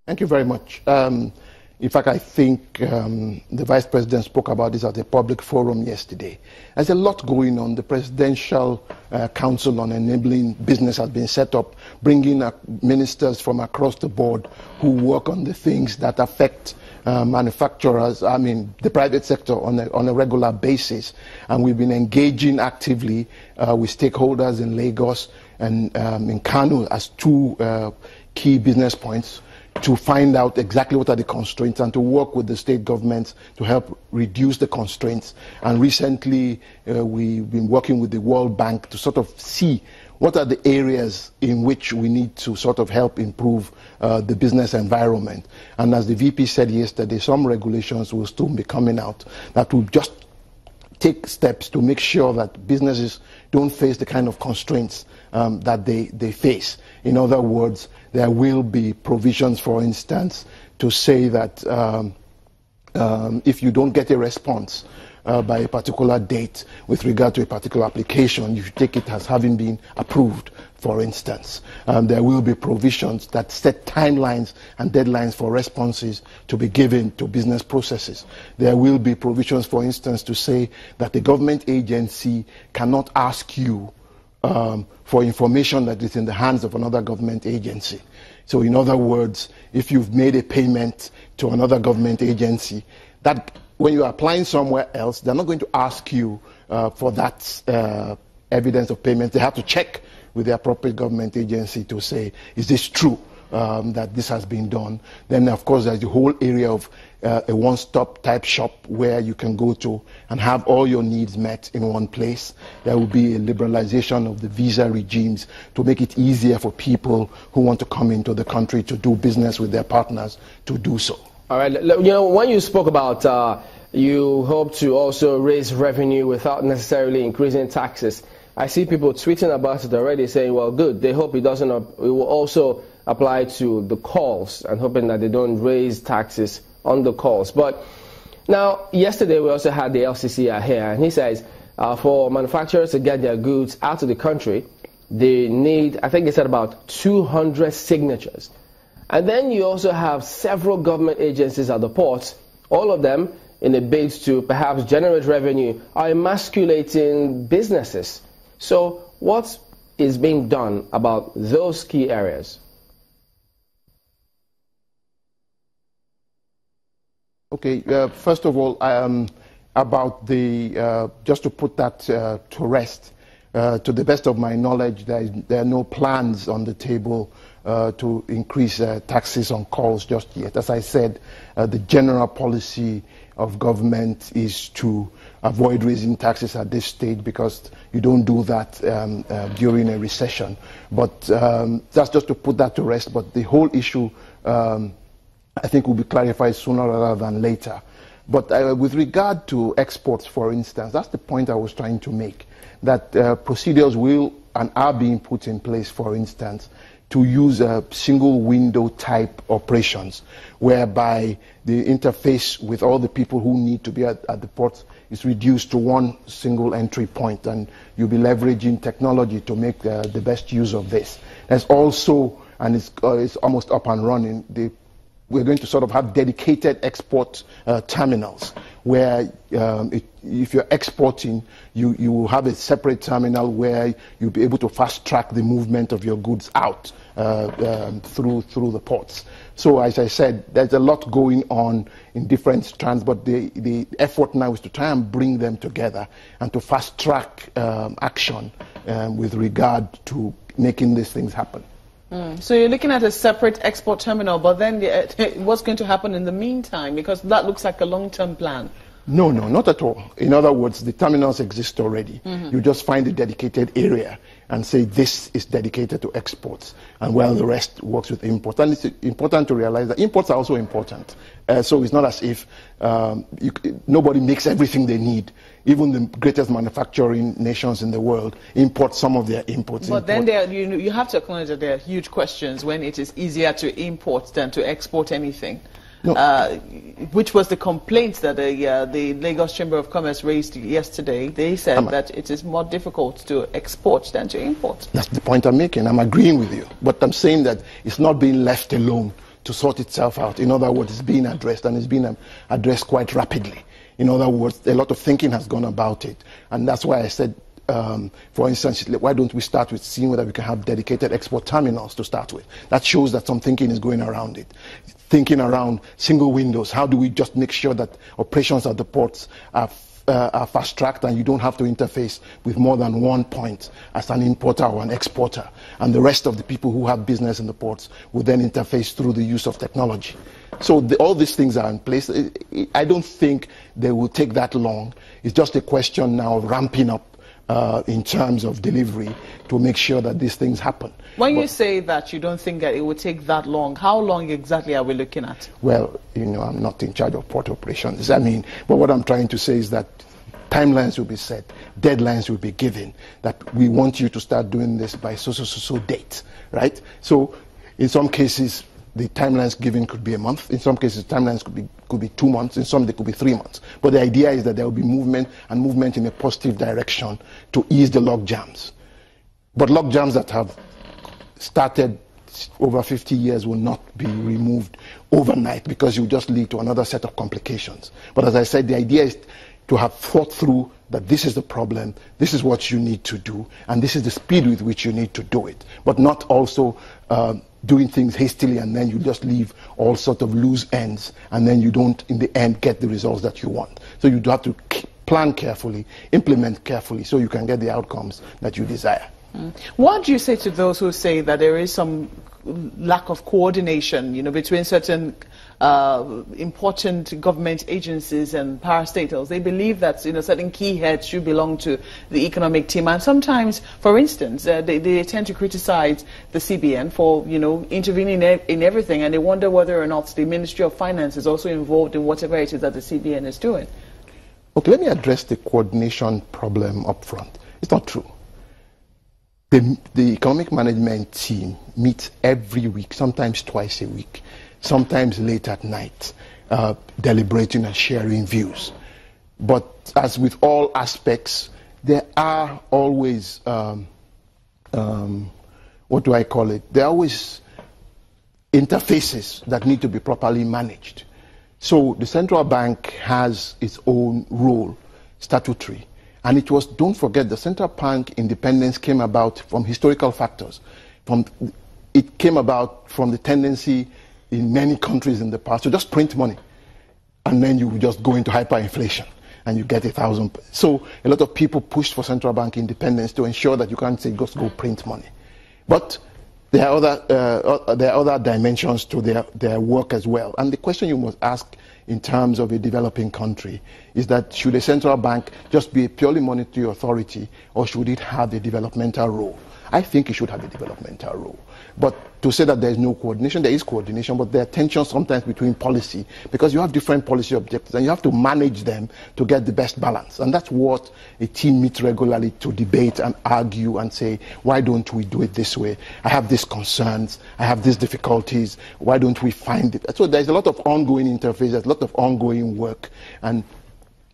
Thank you very much. In fact, I think the Vice President spoke about this at a public forum yesterday. There's a lot going on. The Presidential Council on Enabling Business has been set up, bringing ministers from across the board who work on the things that affect manufacturers, the private sector on a regular basis. And we've been engaging actively with stakeholders in Lagos and in Kano as two key business points to find out exactly what are the constraints and to work with the state governments to help reduce the constraints. And recently, we've been working with the World Bank to sort of see what are the areas in which we need to sort of help improve the business environment. And as the VP said yesterday, some regulations will soon be coming out that will just take steps to make sure that businesses don't face the kind of constraints that they face. In other words, there will be provisions, for instance, to say that if you don't get a response by a particular date with regard to a particular application, you should take it as having been approved, for instance. There will be provisions that set timelines and deadlines for responses to be given to business processes. There will be provisions, for instance, to say that the government agency cannot ask you for information that is in the hands of another government agency. So in other words, if you've made a payment to another government agency, that when you're applying somewhere else, they're not going to ask you for that evidence of payment. They have to check with the appropriate government agency to say, is this true that this has been done? Then, of course, there's the whole area of a one-stop type shop where you can go to and have all your needs met in one place. There will be a liberalization of the visa regimes to make it easier for people who want to come into the country to do business with their partners to do so. All right. When you spoke about you hope to also raise revenue without necessarily increasing taxes, I see people tweeting about it already saying, well, good, they hope it will also apply to the calls and hoping that they don't raise taxes on the calls. But now, yesterday we also had the LCC here, and he says for manufacturers to get their goods out of the country, they need, I think he said, about 200 signatures. And then you also have several government agencies at the ports, all of them in a bid to perhaps generate revenue, are emasculating businesses. So what is being done about those key areas? Okay, first of all, about the, just to put that to rest, to the best of my knowledge, there are no plans on the table to increase taxes on calls just yet. As I said, the general policy of government is to avoid raising taxes at this stage because you don't do that during a recession. But that's just to put that to rest. But the whole issue, I think, will be clarified sooner rather than later. But with regard to exports, for instance, that's the point I was trying to make, that procedures will and are being put in place, for instance, to use single window type operations, whereby the interface with all the people who need to be at the ports is reduced to one single entry point, and you'll be leveraging technology to make the best use of this. There's also, and it's almost up and running, we're going to sort of have dedicated export terminals where if you're exporting, you will have a separate terminal where you'll be able to fast track the movement of your goods out through the ports. So as I said, there's a lot going on in different strands, but the effort now is to try and bring them together and to fast track action with regard to making these things happen. So you're looking at a separate export terminal, but then what's going to happen in the meantime? Because that looks like a long-term plan. No, not at all. In other words, the terminals exist already. You just find a dedicated area and say this is dedicated to exports, and while the rest works with imports. And it's important to realize that imports are also important. So it's not as if nobody makes everything they need. Even the greatest manufacturing nations in the world import some of their imports. But then you have to acknowledge that there are huge questions when it is easier to import than to export anything. No. Which was the complaint that the Lagos Chamber of Commerce raised yesterday. They said that it is more difficult to export than to import. That's the point I'm making. I'm agreeing with you. But I'm saying that it's not being left alone to sort itself out. In other words, it's being addressed, and it's being addressed quite rapidly. In other words, a lot of thinking has gone about it. And that's why I said, for instance, why don't we start with seeing whether we can have dedicated export terminals to start with? That shows that some thinking is going around it. Thinking around single windows. How do we just make sure that operations at the ports are fast-tracked and you don't have to interface with more than one point as an importer or an exporter, and the rest of the people who have business in the ports will then interface through the use of technology. So all these things are in place. I don't think they will take that long. It's just a question now of ramping up in terms of delivery to make sure that these things happen. When you say that you don't think that it will take that long, how long exactly are we looking at? Well, I'm not in charge of port operations. But what I'm trying to say is that timelines will be set, deadlines will be given, that we want you to start doing this by so date, right? So in some cases, the timelines given could be a month. In some cases, timelines could be 2 months. In some, they could be 3 months. But the idea is that there will be movement, and movement in a positive direction to ease the log jams. But log jams that have started over 50 years will not be removed overnight, because it will just lead to another set of complications. But as I said, the idea is to have thought through that this is the problem, this is what you need to do, and this is the speed with which you need to do it. But not also doing things hastily, and then you just leave all sort of loose ends, and then you don't, in the end, get the results that you want. So you do have to plan carefully, implement carefully, so you can get the outcomes that you desire. What do you say to those who say that there is some lack of coordination, between certain important government agencies and parastatals? They believe that certain key heads should belong to the economic team, and sometimes, for instance, they tend to criticize the CBN for intervening in everything, and they wonder whether or not the Ministry of Finance is also involved in whatever it is that the CBN is doing. Okay, let me address the coordination problem up front. It's not true. The economic management team meets every week, sometimes twice a week, sometimes late at night, deliberating and sharing views. But as with all aspects, there are always, what do I call it? There are always interfaces that need to be properly managed. So the central bank has its own role, statutory. And it was, don't forget, the central bank independence came about from historical factors. It came about from the tendency in many countries in the past to just print money. And then you just go into hyperinflation and you get 1,000. So a lot of people pushed for central bank independence to ensure that you can't say just go print money. But there are other dimensions to their work as well. And the question you must ask in terms of a developing country is that should a central bank just be a purely monetary authority, or should it have a developmental role? I think it should have a developmental role. But to say that there is no coordination, there is coordination, but there are tensions sometimes between policy, because you have different policy objectives and you have to manage them to get the best balance. And that's what a team meets regularly to debate and argue and say, why don't we do it this way? I have these concerns, I have these difficulties, why don't we find it? So there's a lot of ongoing interface, there's a lot of ongoing work, and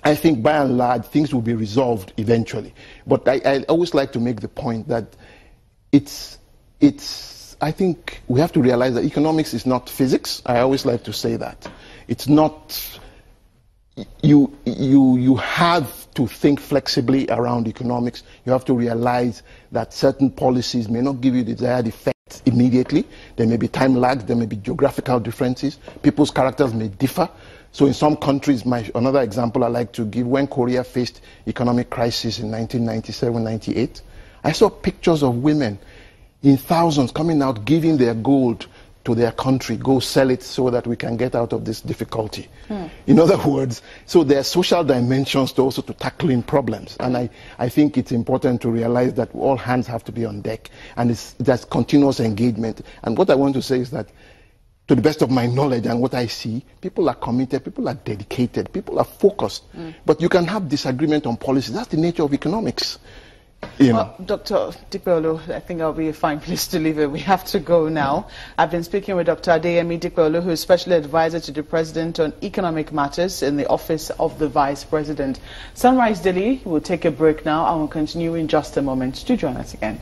I think by and large things will be resolved eventually. But I always like to make the point that I think we have to realize that economics is not physics. I always like to say that. It's not, you have to think flexibly around economics. You have to realize that certain policies may not give you the desired effect immediately. There may be time lags, there may be geographical differences. People's characters may differ. So in some countries, another example I like to give, when Korea faced economic crisis in 1997-98, I saw pictures of women in thousands coming out, giving their gold to their country, go sell it so that we can get out of this difficulty. In other words, so there are social dimensions to also to tackling problems. And I think it's important to realize that all hands have to be on deck, and there's continuous engagement. And what I want to say is that, to the best of my knowledge and what I see, people are committed, people are dedicated, people are focused. But you can have disagreement on policy. That's the nature of economics. Well, Dr. Dipeolu, I think that'll be a fine place to leave it. We have to go now. I've been speaking with Dr. Adeyemi Dipeolu, who is Special Advisor to the President on Economic Matters in the Office of the Vice President. Sunrise Daily will take a break now and will continue in just a moment. Do join us again.